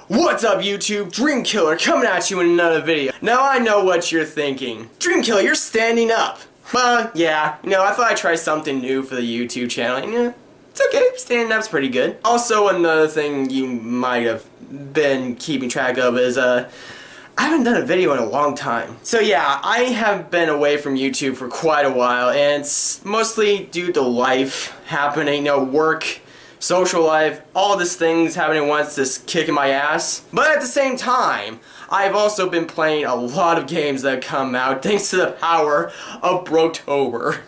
What's up YouTube? Dreamkiller coming at you in another video. Now I know what you're thinking. Dreamkiller, you're standing up. Yeah, I thought I'd try something new for the YouTube channel. It's okay, standing up's pretty good. Also, another thing you might have been keeping track of is, I haven't done a video in a long time. So yeah, I have been away from YouTube for quite a while, and it's mostly due to life happening, work, social life, all these things happening at once, just kicking my ass. But at the same time, I've also been playing a lot of games that come out thanks to the power of Brotober.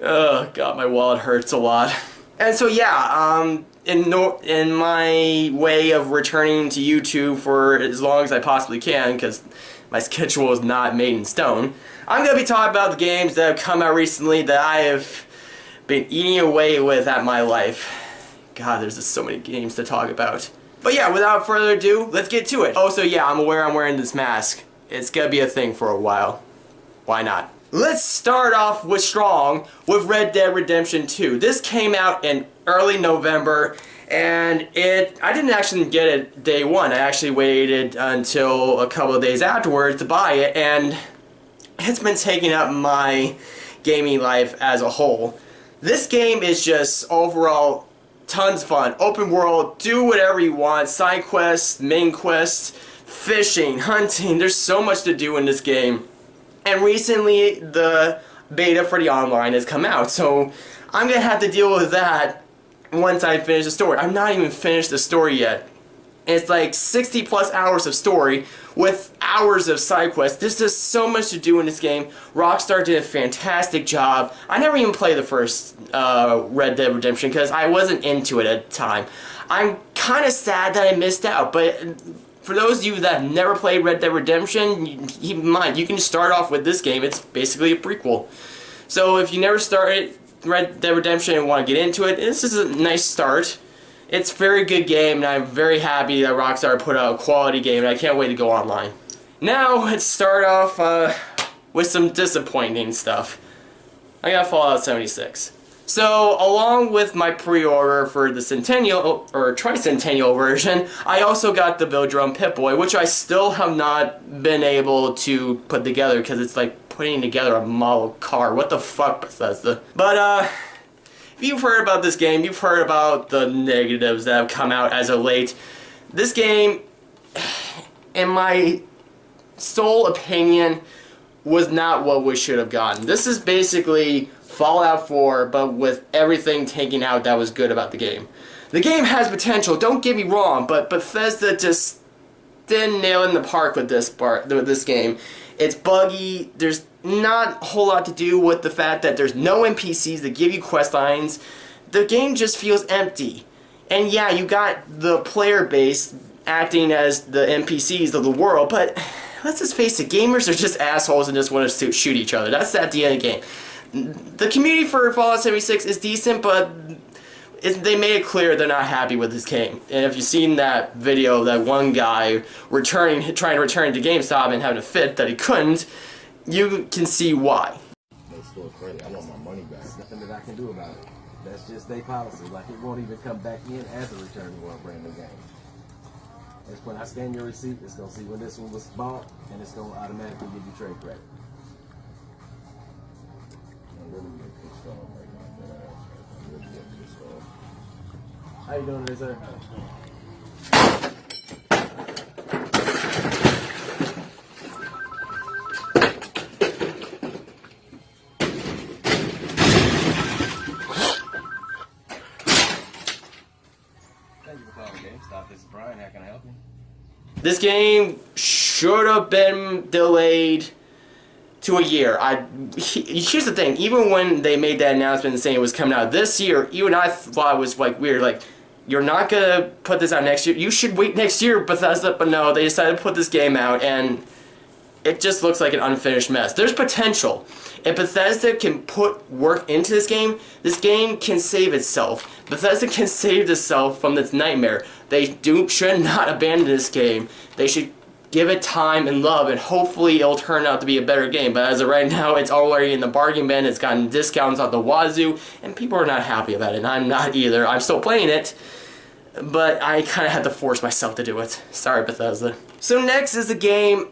Oh god, my wallet hurts a lot. And so yeah, in my way of returning to YouTube for as long as I possibly can, because my schedule is not made in stone, I'm going to be talking about the games that have come out recently that I have been eating away with at my life. God, there's just so many games to talk about. But yeah, without further ado, let's get to it. Oh, so yeah, I'm aware I'm wearing this mask. It's gonna be a thing for a while. Why not? Let's start off with strong with Red Dead Redemption 2. This came out in early November, and I didn't actually get it day one. I actually waited until a couple of days afterwards to buy it, and it's been taking up my gaming life as a whole. This game is just overall tons of fun. Open world, do whatever you want, side quests, main quests, fishing, hunting, there's so much to do in this game. And recently the beta for the online has come out, so I'm gonna have to deal with that once I finish the story. I'm not even finished the story yet. It's like 60 plus hours of story with hours of side quests. There's just so much to do in this game. Rockstar did a fantastic job. I never even played the first Red Dead Redemption because I wasn't into it at the time. I'm kind of sad that I missed out, but for those of you that have never played Red Dead Redemption, keep in mind, you can start off with this game. It's basically a prequel. So if you never started Red Dead Redemption and want to get into it, this is a nice start. It's a very good game, and I'm very happy that Rockstar put out a quality game, and I can't wait to go online. Now, let's start off with some disappointing stuff. I got Fallout 76. So, along with my pre-order for the Centennial, or Tricentennial version, I also got the Videodrome Pip-Boy, which I still have not been able to put together, because it's like putting together a model car. What the fuck, Bethesda? But, if you've heard about this game, you've heard about the negatives that have come out as of late. This game, in my sole opinion, was not what we should have gotten. This is basically Fallout 4, but with everything taken out that was good about the game. The game has potential, don't get me wrong, but Bethesda just didn't nail it in the park with this game. It's buggy, there's not a whole lot to do with the fact that there's no NPCs that give you quest lines. The game just feels empty. And yeah, you got the player base acting as the NPCs of the world, but let's just face it, gamers are just assholes and just want to shoot each other. That's at the end of the game. The community for Fallout 76 is decent, but they made it clear they're not happy with this game. And if you've seen that video, that one guy trying to return to GameStop and having a fit that he couldn't, you can see why. They still credit. I want my money back. Nothing that I can do about it. That's just their policy. Like, it won't even come back in as a return to a brand new game. It's when I scan your receipt, it's gonna see when this one was bought, and it's gonna automatically give you trade credit. I'm really getting pissed off right now. I'm really getting pissed off. How you doing today, sir? Thank you for calling GameStop. This is Brian. How can I help you? This game should have been delayed to a year. Here's the thing, even when they made that announcement saying it was coming out this year, even I thought it was like weird, like, you're not gonna put this out next year, you should wait next year, Bethesda. But no, they decided to put this game out, and it just looks like an unfinished mess. There's potential. If Bethesda can put work into this game can save itself. Bethesda can save itself from this nightmare. They should not abandon this game. They should give it time and love, and hopefully it'll turn out to be a better game. But as of right now, it's already in the bargain bin, it's gotten discounts on the wazoo, and people are not happy about it, and I'm not either. I'm still playing it, but I kind of had to force myself to do it. Sorry, Bethesda. So next is a game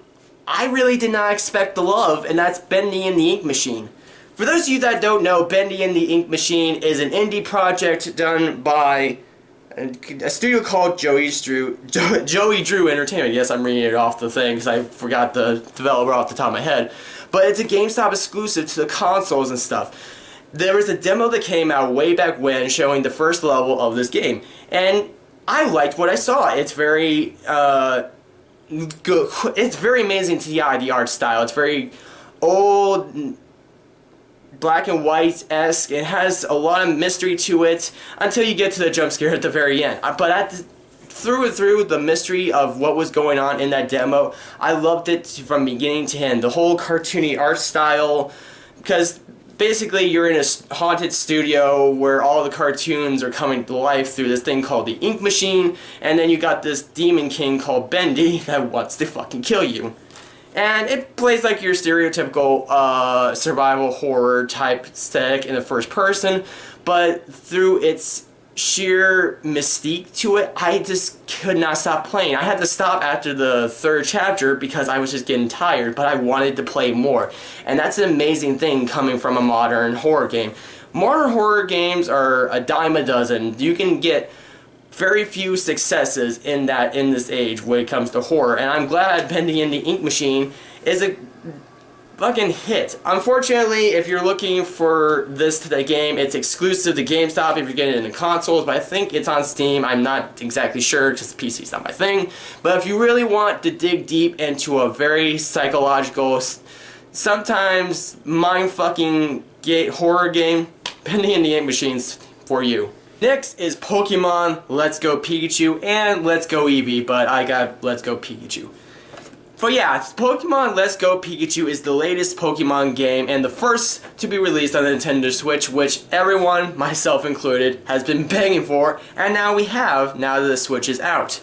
I really did not expect to love, and that's Bendy and the Ink Machine. For those of you that don't know, Bendy and the Ink Machine is an indie project done by a studio called Joey Drew Entertainment. Yes, I'm reading it off the thing because I forgot the developer off the top of my head. But it's a GameStop exclusive to the consoles and stuff. There was a demo that came out way back when showing the first level of this game. And I liked what I saw. It's very good. It's very amazing to the eye, the art style. It's very old, black and white-esque. It has a lot of mystery to it until you get to the jump scare at the very end. But through and through, the mystery of what was going on in that demo, I loved it from beginning to end. The whole cartoony art style, because basically you're in a haunted studio where all the cartoons are coming to life through this thing called the Ink Machine, and then you got this demon king called Bendy that wants to fucking kill you. And it plays like your stereotypical survival horror type aesthetic in the first person, but through its sheer mystique to it, I just could not stop playing. I had to stop after the third chapter because I was just getting tired, but I wanted to play more. And that's an amazing thing coming from a modern horror game. Modern horror games are a dime a dozen. You can get very few successes in this age when it comes to horror, and I'm glad Bendy and the Ink Machine is a fucking hit. Unfortunately, if you're looking for this game, it's exclusive to GameStop if you're getting it in the consoles, but I think it's on Steam. I'm not exactly sure because PC's not my thing. But if you really want to dig deep into a very psychological, sometimes mind-fucking horror game, Bendy and the Ink Machine's for you. Next is Pokemon Let's Go Pikachu and Let's Go Eevee, but I got Let's Go Pikachu. So yeah, Pokemon Let's Go Pikachu is the latest Pokemon game and the first to be released on the Nintendo Switch, which everyone, myself included, has been begging for, and now we have, now that the Switch is out.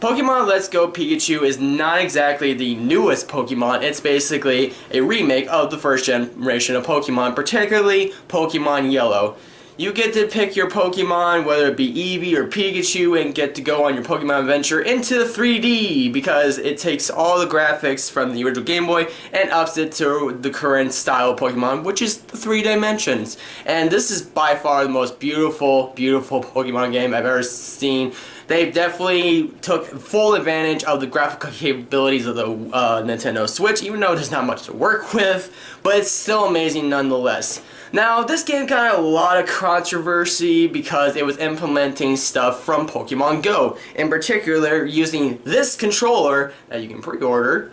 Pokemon Let's Go Pikachu is not exactly the newest Pokemon, it's basically a remake of the first generation of Pokemon, particularly Pokemon Yellow. You get to pick your Pokemon, whether it be Eevee or Pikachu, and get to go on your Pokemon adventure into 3D, because it takes all the graphics from the original Game Boy and ups it to the current style of Pokemon, which is 3 dimensions. And this is by far the most beautiful, beautiful Pokemon game I've ever seen. They definitely took full advantage of the graphical capabilities of the Nintendo Switch, even though there's not much to work with, but it's still amazing nonetheless. Now, this game got a lot of controversy because it was implementing stuff from Pokemon Go, in particular using this controller that you can pre-order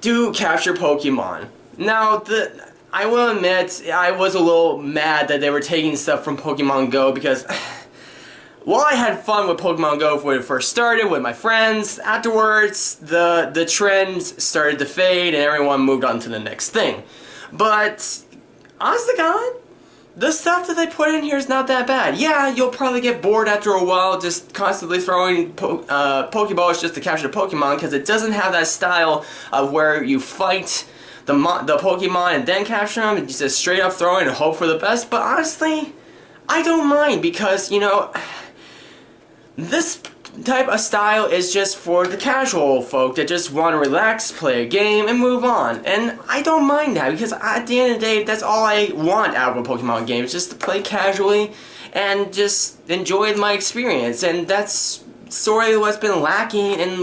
to capture Pokemon. Now, I will admit, I was a little mad that they were taking stuff from Pokemon Go because while I had fun with Pokemon Go when it first started with my friends, afterwards the trends started to fade and everyone moved on to the next thing. But honest to God, the stuff that they put in here is not that bad. Yeah, you'll probably get bored after a while just constantly throwing Pokeballs just to capture the Pokemon, because it doesn't have that style of where you fight the Pokemon and then capture them and just straight up throw it and hope for the best. But honestly, I don't mind, because, you know, this type of style is just for the casual folk that just want to relax, play a game, and move on. And I don't mind that, because at the end of the day, that's all I want out of a Pokemon game, is just to play casually and just enjoy my experience. And that's sort of what's been lacking in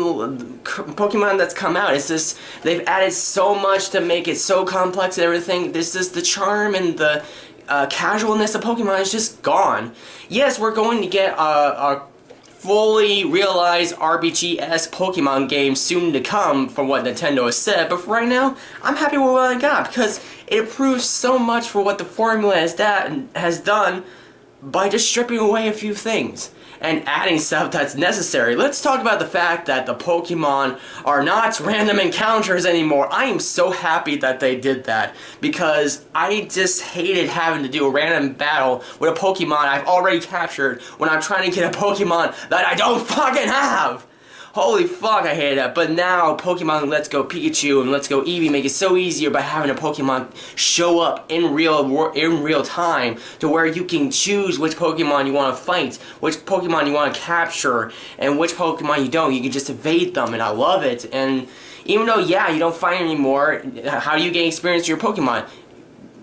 Pokemon that's come out. It's just, they've added so much to make it so complex and everything. There's just the charm and the casualness of Pokemon is just gone. Yes, we're going to get a fully realized RPG-esque Pokemon game soon to come from what Nintendo has said, but for right now, I'm happy with what I got, because it improves so much for what the formula has done by just stripping away a few things and adding stuff that's necessary. Let's talk about the fact that the Pokemon are not random encounters anymore. I am so happy that they did that, because I just hated having to do a random battle with a Pokemon I've already captured when I'm trying to get a Pokemon that I don't fucking have. Holy fuck, I hated that. But now, Pokemon Let's Go Pikachu and Let's Go Eevee make it so easier by having a Pokemon show up in real time to where you can choose which Pokemon you want to fight, which Pokemon you want to capture, and which Pokemon you don't. You can just evade them, and I love it. And even though, yeah, you don't fight anymore, how do you gain experience to your Pokemon?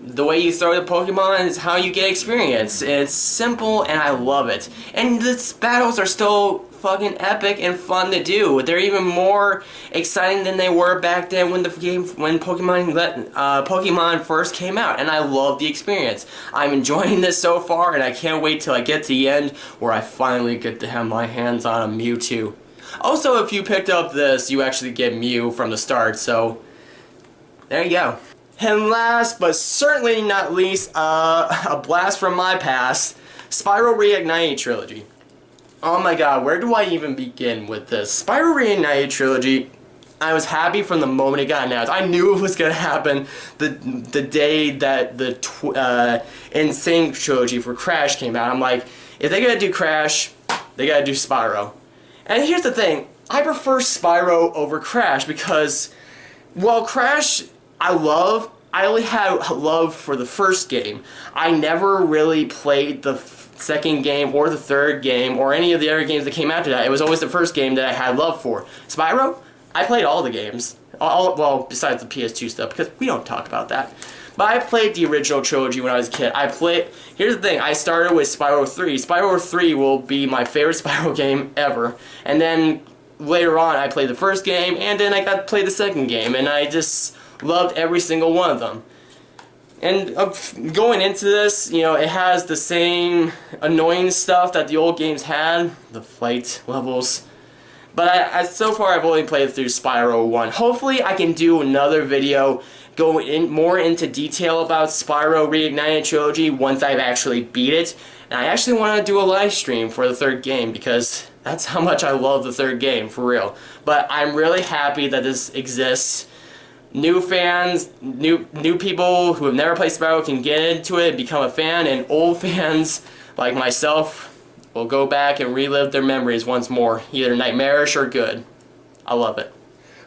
The way you throw the Pokemon is how you get experience. It's simple and I love it. And the battles are still fucking epic and fun to do. They're even more exciting than they were back then when Pokemon first came out, and I love the experience. I'm enjoying this so far, and I can't wait till I get to the end where I finally get to have my hands on a Mewtwo. Also, if you picked up this, you actually get Mew from the start, so there you go. And last, but certainly not least, a blast from my past, Spyro Reignited Trilogy. Oh my god, where do I even begin with this? Spyro Reignited Trilogy, I was happy from the moment it got announced. I knew it was going to happen the day that the Insane Trilogy for Crash came out. I'm like, if they gotta do Crash, they gotta do Spyro. And here's the thing, I prefer Spyro over Crash because, well, Crash I only had love for the first game. I never really played the second game or the third game or any of the other games that came after that. It was always the first game that I had love for. Spyro, I played all the games. Well, besides the PS2 stuff, because we don't talk about that. But I played the original trilogy when I was a kid. Here's the thing, I started with Spyro 3. Spyro 3 will be my favorite Spyro game ever. And then later on I played the first game, and then I got to play the second game, and I just loved every single one of them. And going into this, you know, it has the same annoying stuff that the old games had, the flight levels. But so far I've only played through Spyro 1. Hopefully I can do another video going more into detail about Spyro Reignited Trilogy once I've actually beat it. And I actually want to do a live stream for the third game because that's how much I love the third game, for real. But I'm really happy that this exists. New fans, new people who have never played Spyro can get into it, become a fan, and old fans like myself will go back and relive their memories once more, either nightmarish or good. I love it.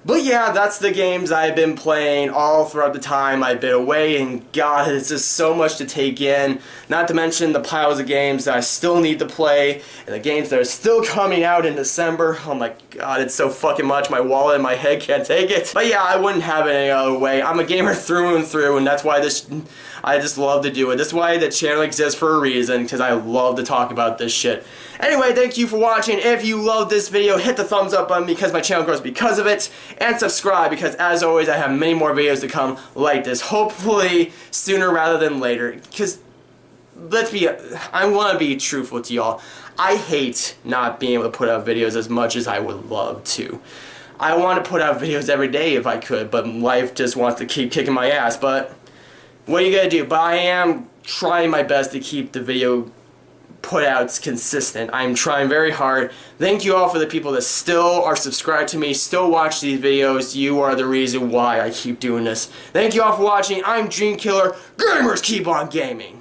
But yeah, that's the games I've been playing all throughout the time I've been away, and god, it's just so much to take in. Not to mention the piles of games that I still need to play, and the games that are still coming out in December. Oh my god, it's so fucking much, my wallet and my head can't take it. But yeah, I wouldn't have it any other way. I'm a gamer through and through, and that's why I just love to do it. That's why the channel exists for a reason, because I love to talk about this shit. Anyway, thank you for watching. If you loved this video, hit the thumbs up button because my channel grows because of it. And subscribe because, as always, I have many more videos to come like this. Hopefully sooner rather than later. Because, I want to be truthful to y'all. I hate not being able to put out videos as much as I would love to. I want to put out videos every day if I could, but life just wants to keep kicking my ass. But what are you going to do? But I am trying my best to keep the video put out consistent. I'm trying very hard. Thank you all for the people that still are subscribed to me, still watch these videos. You are the reason why I keep doing this. Thank you all for watching. I'm Dreamkiller. Gamers keep on gaming.